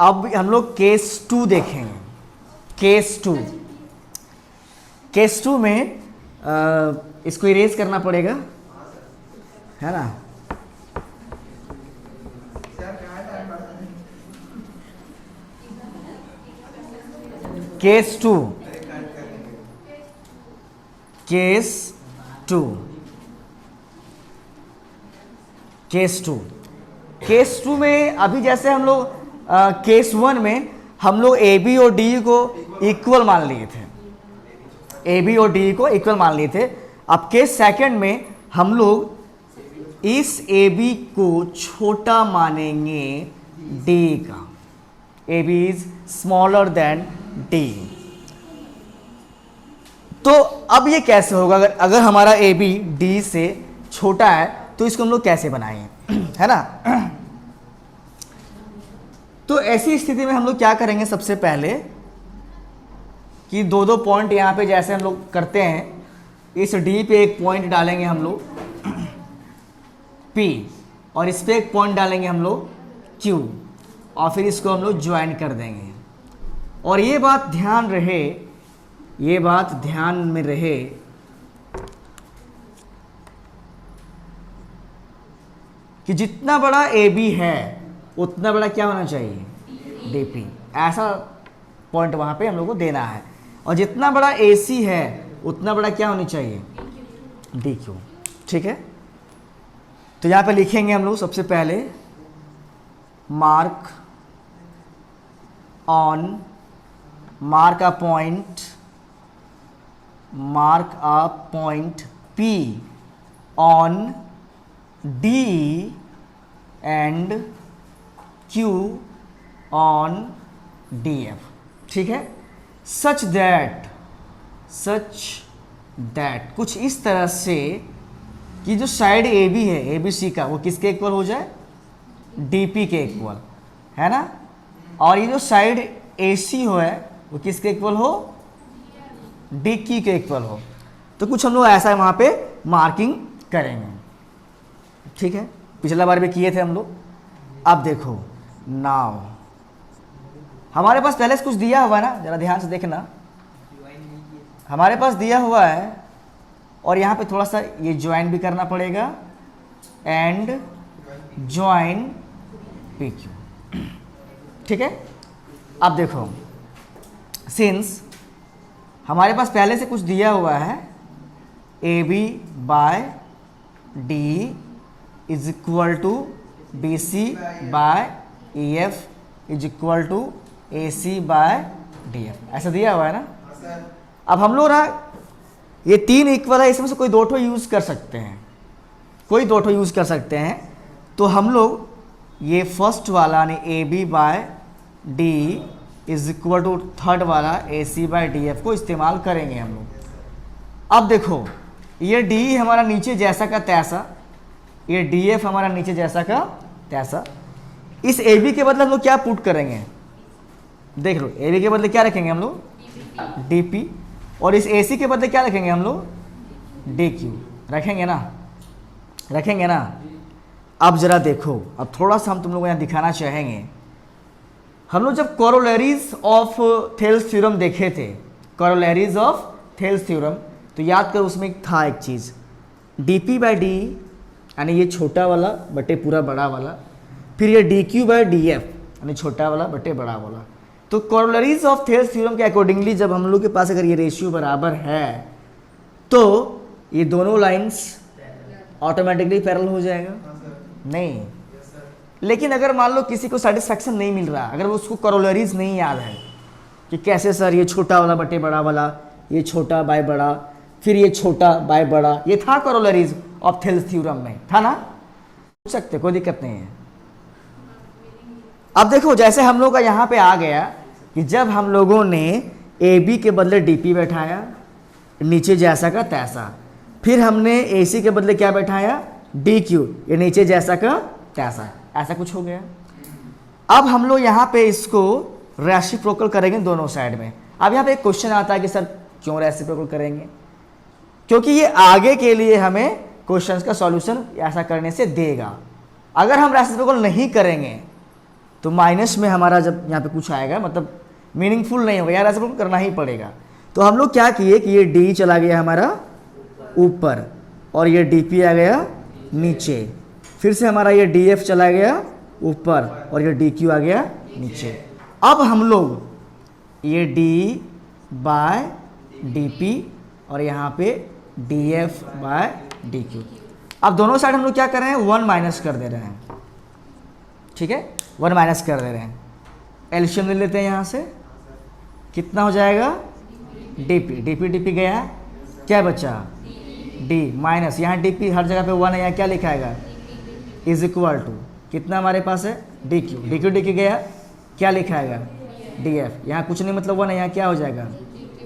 अब हम लोग केस 2 देखेंगे। केस टू में इसको इरेज करना पड़ेगा, है ना। केस टू में अभी जैसे हम लोग केस 1 में हम लोग ए बी और डी को इक्वल मान लिए थे, अब केस सेकंड में हम लोग इस ए बी को छोटा मानेंगे डी का, A B is smaller than D. तो अब ये कैसे होगा, अगर हमारा ए बी डी से छोटा है तो इसको हम लोग कैसे बनाएंगे, है ना। तो ऐसी स्थिति में हम लोग क्या करेंगे, सबसे पहले कि दो पॉइंट यहाँ पे जैसे हम लोग करते हैं, इस डी पे एक पॉइंट डालेंगे हम लोग P, और इस पे एक पॉइंट डालेंगे हम लोग Q, और फिर इसको हम लोग ज्वाइन कर देंगे। और ये बात ध्यान में रहे कि जितना बड़ा AB है उतना बड़ा क्या होना चाहिए, DP, ऐसा पॉइंट वहां पे हम लोग को देना है। और जितना बड़ा AC है उतना बड़ा क्या होनी चाहिए, DQ, ठीक है। तो यहाँ पे लिखेंगे हम लोग सबसे पहले mark a point P on D and Q on DF, ठीक है। सच दैट कुछ इस तरह से कि जो साइड ए बी है, ए बी सी का, वो किसके इक्वल हो जाए, DP के इक्वल, है ना। और ये जो साइड AC हो है वो किसके इक्वल हो, DQ के इक्वल हो। तो कुछ हम लोग ऐसा वहाँ पे मार्किंग करेंगे, ठीक है। पिछला बार भी किए थे हम लोग। अब देखो नाउ हमारे पास पहले से कुछ दिया हुआ है ना, जरा ध्यान से देखना, हमारे पास दिया हुआ है और यहाँ पे थोड़ा सा ये ज्वाइन भी करना पड़ेगा, एंड ज्वाइन PQ, ठीक है। अब देखो सिंस हमारे पास पहले से कुछ दिया हुआ है, AB by D is equal to BC by EF is equal to AC by DF, ऐसा दिया हुआ है ना। अब हम लोग ना ये 3 इक्वल है, इसमें से कोई 2 यूज़ कर सकते हैं, तो हम लोग ये फर्स्ट वाला यानी AB by D is equal to third वाला AC बाय DF को इस्तेमाल करेंगे हम लोग। अब देखो ये D हमारा नीचे जैसा का तैसा, ये DF हमारा नीचे जैसा का तैसा। इस AB के बदले हम लोग क्या पुट करेंगे, देख लो, AB के बदले क्या रखेंगे हम लोग, DP, और इस AC के बदले क्या रखेंगे हम लोग, DQ, रखेंगे ना। अब जरा देखो, अब थोड़ा सा हम तुम लोगों को यहाँ दिखाना चाहेंगे। हम लोग जब कोरोलरीज ऑफ थेल्स थ्योरम देखे थे, तो याद करो उसमें था एक चीज़, DP बाय D यानी ये छोटा वाला बटे पूरा बड़ा वाला, फिर ये DQ बाय DF यानी छोटा वाला बटे बड़ा वाला। तो कोरोलरीज ऑफ थेल्स थ्योरम के अकॉर्डिंगली जब हम लोग के पास अगर ये रेशियो बराबर है तो ये दोनों लाइंस ऑटोमेटिकली पैरेलल हो जाएगा, नहीं। लेकिन अगर मान लो किसी को सेटिस्फैक्शन नहीं मिल रहा, अगर वो उसको कोरोलरीज नहीं याद है कि कैसे सर ये छोटा वाला बटे बड़ा वाला, ये छोटा बाय बड़ा, फिर ये छोटा बाय बड़ा, ये था कोरोलरीज ऑफ थेल्स थ्योरम में, था ना, पूछ सकते, कोई दिक्कत नहीं है। अब देखो जैसे हम लोग का यहाँ पे आ गया कि जब हम लोगों ने AB के बदले DP बैठाया, नीचे जैसा का तैसा, फिर हमने AC के बदले क्या बैठाया, DQ, ये नीचे जैसा का तैसा, ऐसा कुछ हो गया। अब हम लोग यहाँ पे इसको रेसिप्रोकल करेंगे दोनों साइड में। अब यहाँ पे एक क्वेश्चन आता है कि सर क्यों रेसिप्रोकल करेंगे, क्योंकि ये आगे के लिए हमें क्वेश्चंस का सॉल्यूशन ऐसा करने से देगा। अगर हम रेसिप्रोकल नहीं करेंगे तो माइनस में हमारा जब यहाँ पे कुछ आएगा मतलब मीनिंगफुल नहीं होगा यार, ऐसा हमको करना ही पड़ेगा। तो हम लोग क्या किए कि ये डी चला गया हमारा ऊपर और ये डी पी आ गया नीचे, फिर से हमारा ये डी एफ चला गया ऊपर और ये डी क्यू आ गया नीचे। अब हम लोग ये डी बाय डी पी और यहाँ पे D F by D Q, अब दोनों साइड हम लोग क्या कर रहे हैं, 1 माइनस कर दे रहे हैं, ठीक है, 1 माइनस कर दे रहे हैं। एलसीएम ले लेते हैं यहाँ से, कितना हो जाएगा, डी पी डी पी गया, क्या बचा, डी माइनस, यहाँ डी पी हर जगह पे 1 है, यहाँ क्या लिखाएगा, इज इक्वल टू कितना हमारे पास है, डी क्यू गया, क्या लिखाएगा, डी एफ, यहाँ कुछ नहीं मतलब 1 है, यहाँ क्या हो जाएगा,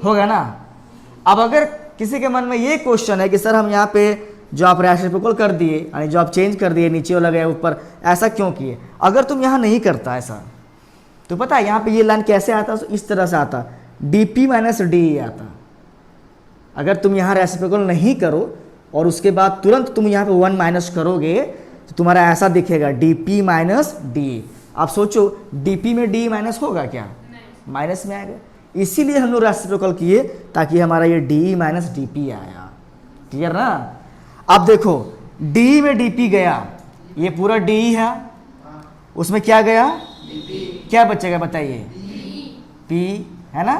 होगा ना। अब अगर किसी के मन में ये क्वेश्चन है कि सर हम यहाँ पे जो आप रेसिप्रोकल कर दिए यानी जो आप चेंज कर दिए नीचे वाला गया ऊपर, ऐसा क्यों किए, अगर तुम यहाँ नहीं करता ऐसा तो पता है यहाँ पे ये लाइन कैसे आता, तो इस तरह से आता, डी पी माइनस डी आता। अगर तुम यहाँ रेसिप्रोकल नहीं करो और उसके बाद तुरंत तुम यहाँ पे 1 माइनस करोगे तो तुम्हारा ऐसा दिखेगा डी पी माइनस डी। आप सोचो डी पी में डी माइनस होगा क्या, माइनस में आएगा, इसीलिए हम लोग रेसिप्रोकल किए ताकि हमारा ये डी माइनस डी पी आया। क्लियर ना। अब देखो डी में डी पी गया, ये पूरा डी है, उसमें क्या गया, क्या बचेगा बताइए, पी है ना,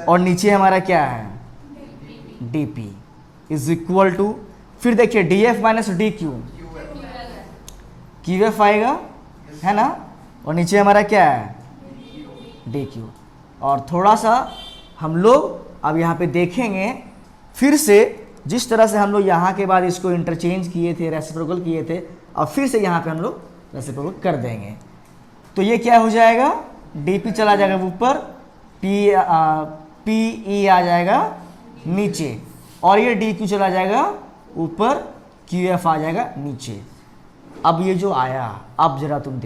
और नीचे हमारा क्या है, D P is equal to, फिर देखिए D F minus D Q, Q F आएगा है ना, और नीचे हमारा क्या है, डी क्यू। और थोड़ा सा हम लोग अब यहाँ पे देखेंगे फिर से, जिस तरह से हम लोग यहाँ के बाद इसको इंटरचेंज किए थे, रेसिप्रोकल किए थे, अब फिर से यहाँ पे हम लोग रेसिप्रोकल कर देंगे। तो ये क्या हो जाएगा, डी पी चला जाएगा ऊपर, पी ई आ जाएगा नीचे, और ये डी क्यू चला जाएगा ऊपर, क्यू एफ आ जाएगा नीचे। अब ये जो आया, अब जरा तुम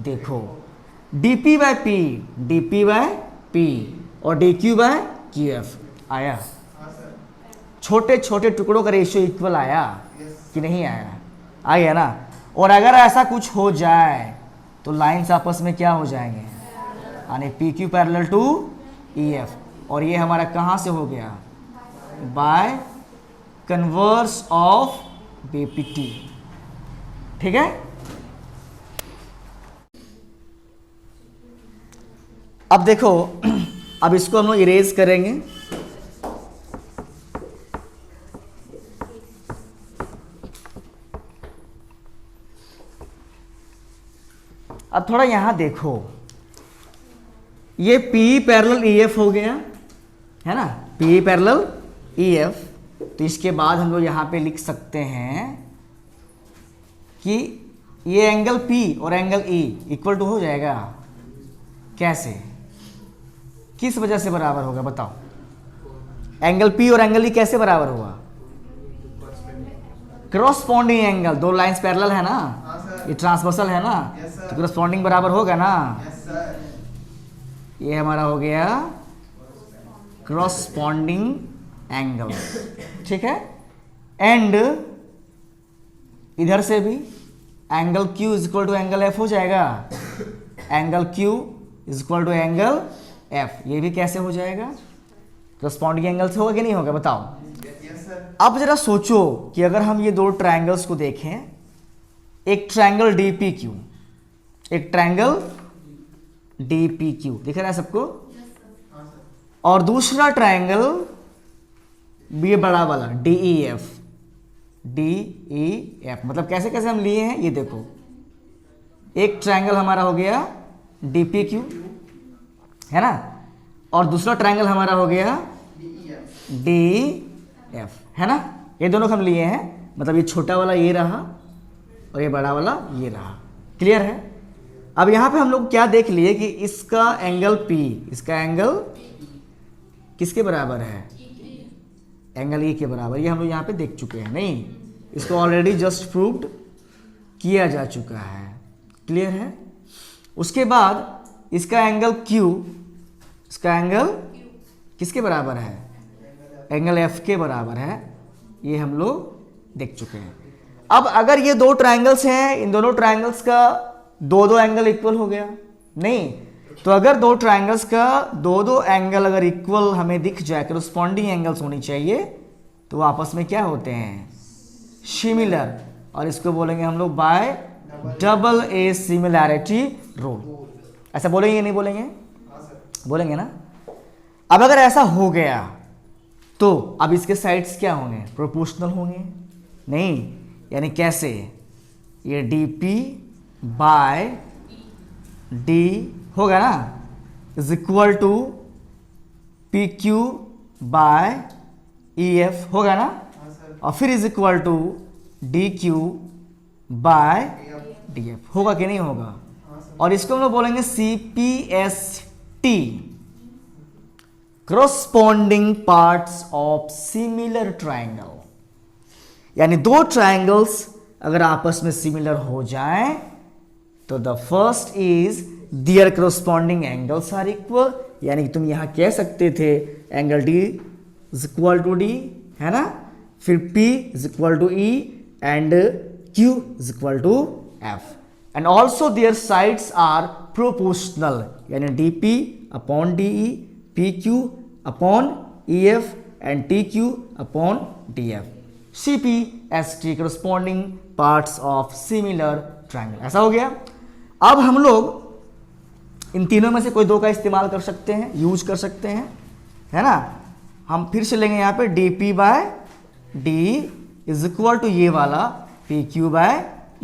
देखो, डी पी बाय पी और D Q by Q F आया, छोटे छोटे टुकड़ों का रेशियो इक्वल आया कि नहीं आया, आ गया ना। और अगर ऐसा कुछ हो जाए तो लाइंस आपस में क्या हो जाएंगे, यानी P Q parallel to E F, और ये हमारा कहाँ से हो गया, बाय कन्वर्स ऑफ बीपीटी, ठीक है। अब देखो, अब इसको हम लोग इरेज करेंगे, अब थोड़ा यहां देखो, ये P पैरेलल EF हो गया है ना, P पैरेलल EF। तो इसके बाद हम लोग यहां पे लिख सकते हैं कि ये एंगल P और एंगल E इक्वल टू हो जाएगा, कैसे, किस वजह से बराबर होगा बताओ, एंगल P और एंगल E कैसे बराबर होगा, क्रॉसपॉन्डिंग एंगल, दो लाइंस पैरेलल है ना, ये ट्रांसवर्सल है ना, तो क्रॉसपॉन्डिंग बराबर होगा ना। ये हमारा हो गया क्रॉसपॉन्डिंग एंगल, ठीक है। एंड इधर से भी angle Q is equal to angle F हो जाएगा, angle Q is equal to angle F, ये भी कैसे हो जाएगा, क्रॉसपॉन्डिंग एंगल से होगा कि नहीं होगा बताओ। अब जरा सोचो कि अगर हम ये दो ट्रायंगल्स को देखें, एक ट्रायंगल DPQ, एक ट्रायंगल DPQ दिख रहा है सबको, और दूसरा ट्रायंगल ये बड़ा वाला DEF, मतलब कैसे कैसे हम लिए हैं ये देखो, एक ट्रायंगल हमारा हो गया DPQ है ना, और दूसरा ट्रायंगल हमारा हो गया DEF है ना, ये दोनों हम लिए हैं, मतलब ये छोटा वाला ये रहा और ये बड़ा वाला ये रहा। क्लियर है। अब यहाँ पे हम लोग क्या देख लिए कि इसका एंगल P, इसका एंगल किसके बराबर है, एंगल E के बराबर, ये हम लोग यहाँ पे देख चुके हैं, नहीं इसको ऑलरेडी जस्ट प्रूव्ड किया जा चुका है। क्लियर है। उसके बाद इसका एंगल Q, इसका एंगल किसके बराबर है, एंगल F के बराबर है, ये हम लोग देख चुके हैं। अब अगर ये दो ट्रायंगल्स हैं, इन दोनों ट्रायंगल्स का दो दो एंगल इक्वल हो गया नहीं, तो अगर दो ट्रायंगल्स का दो दो एंगल अगर इक्वल हमें दिख जाए, करस्पॉन्डिंग एंगल्स होनी चाहिए, तो आपस में क्या होते हैं, सिमिलर, और इसको बोलेंगे हम लोग bye double A similarity rule. ऐसा बोलेंगे नहीं बोलेंगे? बोलेंगे ना। अब अगर ऐसा हो गया तो अब इसके साइड्स क्या होंगे, प्रोपोर्शनल होंगे नहीं, यानी कैसे, ये dp बाय d होगा ना, is equal to pq by ef होगा ना, और फिर is equal to dq by df होगा कि नहीं होगा। और इसको हम लोग बोलेंगे CPST, corresponding parts of similar triangle। यानी दो ट्रायंगल्स अगर आपस में सिमिलर हो जाएं तो the first is their corresponding angles are equal, यानी कि तुम यहां कह सकते थे angle D is equal to D, है ना, फिर P is equal to E and Q is equal to F, and also their sides are proportional, यानी DP upon DE, PQ upon EF and TQ upon DF। CPST corresponding parts of similar triangle। ऐसा हो गया। अब हम लोग इन तीनों में से कोई दो का इस्तेमाल कर सकते हैं, यूज कर सकते हैं, है ना। हम फिर से लेंगे यहाँ पे DP by D is equal to ये वाला PQ बाय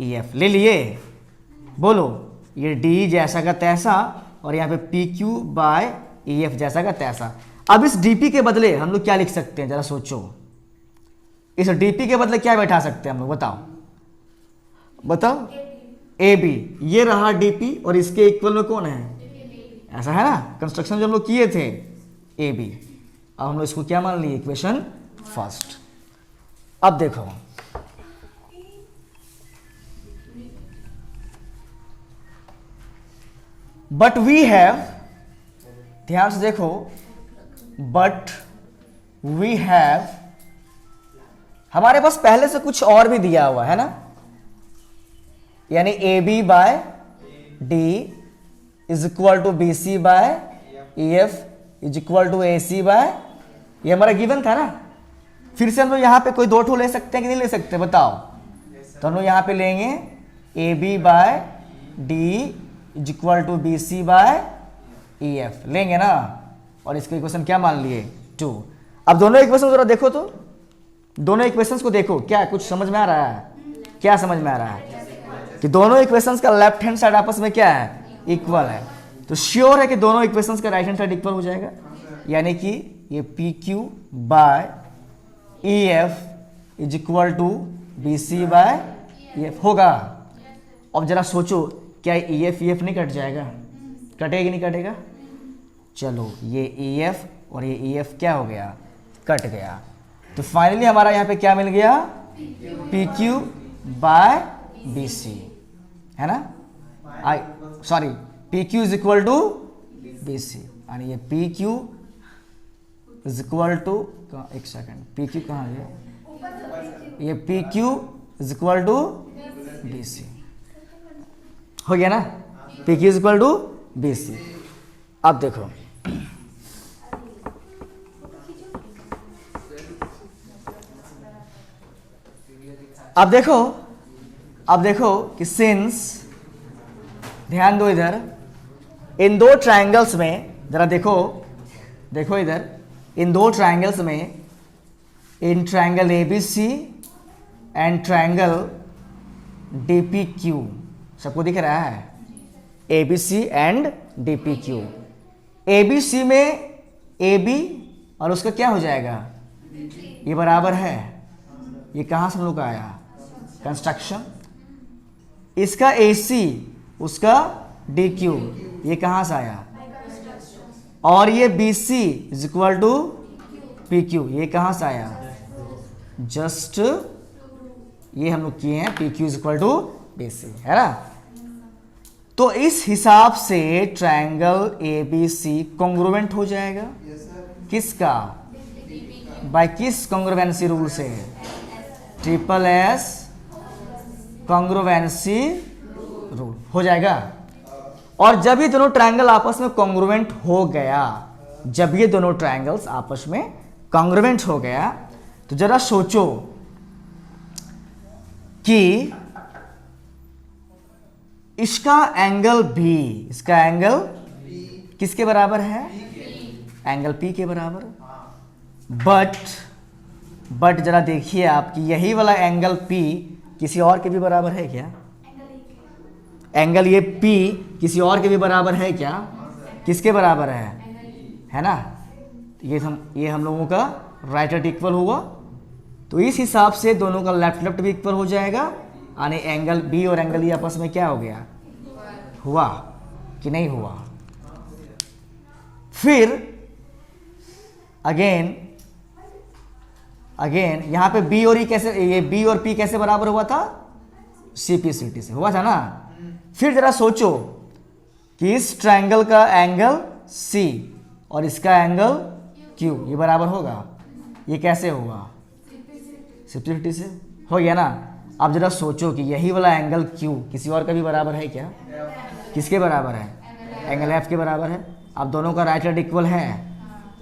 EF ले लिए, बोलो ये D जैसा का तैसा और यहाँ पे PQ बाय EF जैसा का तैसा। अब इस DP के बदले हम लोग क्या लिख सकते हैं, जरा सोचो, इस DP के बदले क्या बैठा सकते हैं हम लोग, बताओ बताओ, AB, ये रहा DP और इसके इक्वल में कौन है, ऐसा है ना, कंस्ट्रक्शन जो हम लोग किए थे AB। अब हम लोग इसको क्या मान लिए, इक्वेशन फर्स्ट। अब देखो बट वी हैव, ध्यान से देखो, बट वी हैव, हमारे पास पहले से कुछ और भी दिया हुआ है ना, यानी AB by D is equal to BC by EF is equal to AC by, ये हमारा गिवन था ना। फिर से हम लोग यहाँ पे कोई दो ठो ले सकते हैं कि नहीं ले सकते, बताओ। तो हम लोग यहाँ पे लेंगे AB by D is equal to BC by EF लेंगे ना, और इसका इक्वेशन क्या मान लिए, 2। अब दोनों इक्वेशन जरा देखो, तो दोनों इक्वेशंस को देखो, क्या कुछ समझ में आ रहा है, क्या समझ में आ रहा है कि दोनों इक्वेशंस का लेफ्ट हैंड साइड आपस में क्या है, इक्वल है, तो श्योर है कि दोनों इक्वेशंस का राइट हैंड साइड इक्वल हो जाएगा, यानी कि ये PQ by EF is equal to BC by EF होगा। अब जरा सोचो, क्या EF EF नहीं कट जाएगा, कटेगा नहीं कटेगा, चलो ये EF और ये EF क्या हो गया, कट गया। तो फाइनली हमारा यहाँ पे क्या मिल गया, PQ बाय BC, है ना, sorry PQ is equal to BC, और ये PQ इज इक्वल टू, एक सेकंड, PQ कहाँ गया, ये PQ is equal to BC हो गया ना, PQ is equal to BC। अब देखो, अब देखो कि सिंस, ध्यान दो इधर, इन दो ट्रायंगल्स में, जरा देखो देखो इधर, इन दो ट्रायंगल्स में, in triangle ABC and triangle DPQ, सबको दिख रहा है, ABC एंड DPQ। ABC में AB और उसका क्या हो जाएगा, ये बराबर है, ये कहाँ से हम लोग का आया, कंस्ट्रक्शन, इसका AC उसका DQ, ये कहाँ से आया, और ये BC is equal to PQ, ये कहाँ से आया, जस्ट ये हम लोग किए हैं, PQ is equal to BC, है ना। तो इस हिसाब से ट्रायंगल ABC कॉन्ग्रुएंट हो जाएगा, किसका, बाय किस कॉन्ग्रुएंसी रूल से, SSS कॉन्ग्रुवेंसी रूल हो जाएगा। और जब ये दोनों ट्रायंगल आपस में कॉन्ग्रुवेंट हो गया, जब ये दोनों ट्रायंगल्स आपस में कॉन्ग्रुवेंट हो गया, तो जरा सोचो कि इसका एंगल भी, इसका एंगल किसके बराबर है? एंगल पी के बराबर। बट जरा देखिए आप कि यही वाला एंगल पी किसी और के भी बराबर है क्या? एंगल ये पी किसी और के भी बराबर है क्या? किसके बराबर है ना? ये हम लोगों का राइट राइट इक्वल हुआ, तो इस हिसाब से दोनों का लेफ्ट लेफ्ट भी इक्वल हो जाएगा, यानी एंगल बी और एंगल ई आपस में क्या हो गया? हुआ कि नहीं हुआ? फिर अगेन यहां पे बी और ई कैसे, ये बी और पी कैसे बराबर हुआ था? सीपी सीटी से हुआ था ना। फिर जरा सोचो कि इस ट्रायंगल का एंगल सी और इसका एंगल क्यू ये बराबर होगा। ये कैसे होगा? सीपी सीटी से हो गया ना। अब जरा सोचो कि यही वाला एंगल क्यू किसी और का भी बराबर है क्या? किसके बराबर है? एंगल एफ के बराबर है। अब दोनों का राइट राइट इक्वल है,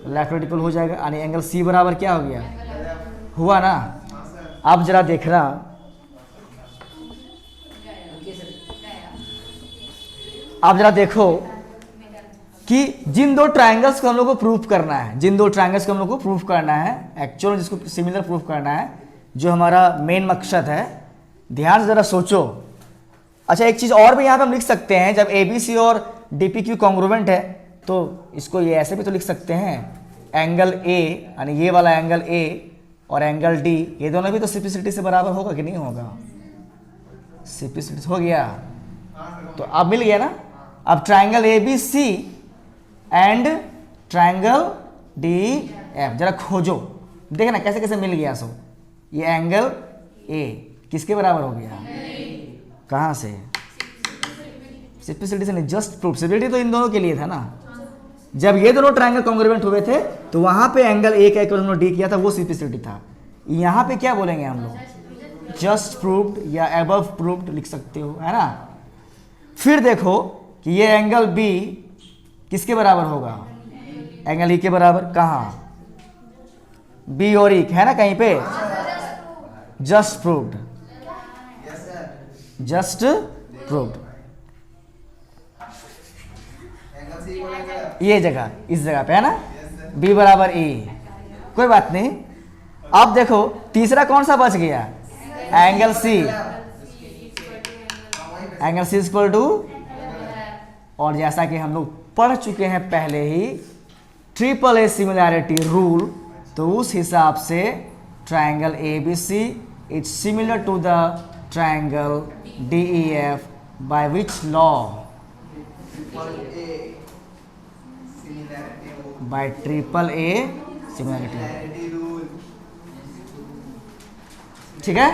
लेफ्ट राइट इक्वल हो जाएगा, यानी एंगल सी बराबर क्या हो गया? हुआ ना। अब जरा देखना, अब जरा देखो कि जिन दो ट्रायंगल्स को हम लोग को प्रूफ करना है, जिन दो ट्रायंगल्स को हम लोग को प्रूफ करना है, एक्चुअल जिसको सिमिलर प्रूफ करना है, जो हमारा मेन मकसद है, ध्यान से जरा सोचो। अच्छा, एक चीज और भी यहाँ पे हम लिख सकते हैं, जब ABC और DPQ कॉन्ग्रुवेंट है तो इसको ये ऐसे भी तो लिख सकते हैं, एंगल A यानी ये वाला एंगल A और एंगल D ये दोनों भी तो सीपीसीटी से बराबर होगा कि नहीं होगा? सीपीसीटी हो गया, तो अब मिल गया ना। अब triangle ABC and triangle DF जरा खोजो, देखना कैसे कैसे मिल गया। सो ये एंगल A किसके बराबर हो गया? कहाँ से? सीपीसीटी से नहीं, जस्ट प्रूफ। सीपीसीटी तो इन दोनों के लिए था ना। जब ये दोनों ट्रायंगल कॉन्ग्रुवेंट हुए थे तो वहां पे एंगल A का इक्वल डी किया था, वो सीपीसीटी था। यहाँ पे क्या बोलेंगे हम लोग? जस्ट प्रूव्ड या अबव प्रूव्ड लिख सकते हो, है ना। फिर देखो कि ये एंगल B किसके बराबर होगा? एंगल E के बराबर। कहाँ? B और E है ना कहीं पे? Just proved, just proved. ये जगह, इस जगह पे है ना, B बराबर E, कोई बात नहीं। अब देखो तीसरा कौन सा बच गया? Angle C, angle C equal to, और जैसा कि हम लोग पढ़ चुके हैं पहले ही AAA सिमिलैरिटी रूल, तो उस हिसाब से triangle ABC is similar to the triangle DEF by which law? by AAA similarity. ठीक है।